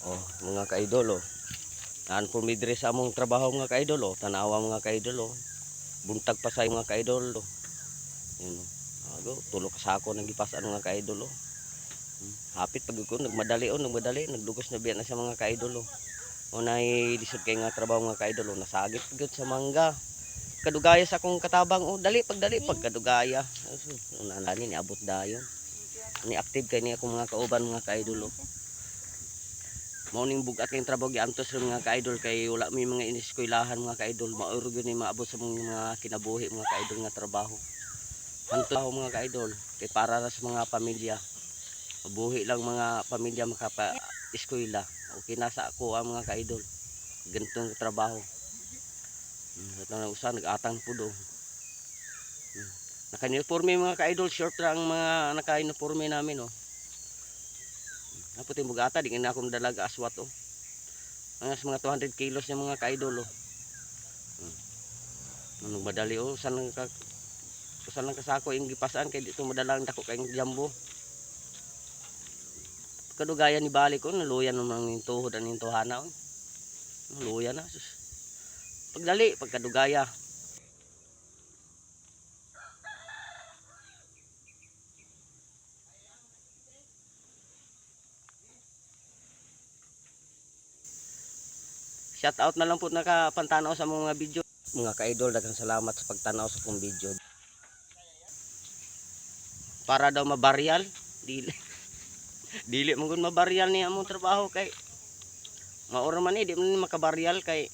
Oh, mga ka-idol oh. Naan po mi diri sa among trabaho mga ka-idol oh. Tanawa mga ka-idol oh. Buntag pa sa mga ka-idol oh. Yun oh. Ago, tulo ka sako nang gipasan mga ka-idol oh. Hapit pag ko nagmadali, nagdugos na biya na sa mga ka-idol oh. Unay lisod kay nga trabaho mga ka-idol oh. Nasagit gyud sa mangga. Kadugaya sa akong katabang oh, dali pag kadugaya. Una na ni abot dayon. Ni active kay ni akong mga kauban mga ka-idol oh. Mao ning bugat ning trabaho giantos sa mga ka-idol kay wala may mga ineskwelahan mga ka-idol. Mauro gyud ni maabot sa mga kinabuhi mga ka-idol nga trabaho. Hanto ako mga ka-idol kay para ra sa mga pamilya. Mabuhi lang mga pamilya makapa eskwela. Okay na sa ako ang mga ka-idol. Ganitong trabaho. Ito na usa nag-atang pud oh. Naka-uniforme mga ka-idol, short ra ang mga naka-uniforme namin oh. Napot yung bugata, di na akong dalaga aswat oh. Mga 200 kilos yung mga ka-idol oh. Anong madali oh, saan lang kasako yung gipasaan kay dito madalang dako kayong jumbo. Kadugaya ni balik ko, naluyan naman yung tuhod ang yung tuhana oh. Naluyan na. Pagdali, pagkadugaya. Shout out na lang po nakapantanaw sa mga video. Mga ka-idol, daghang salamat sa pagtanaw sa kong video. Para daw mabaryal, dili dili mo gun mabaryal ni among trabaho kay maura man di man makabaryal kay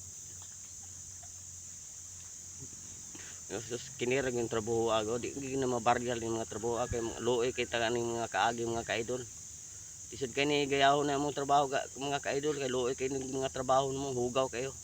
sus kinira yung trabaho ago di na mabaryal ni mga trabaho kay luoy kay taganing mga kaagi mga ka-idol. Isod kay ni gayahon na among trabaho mga ka-idol kay luoy kay mga trabaho mo hugaw kayo.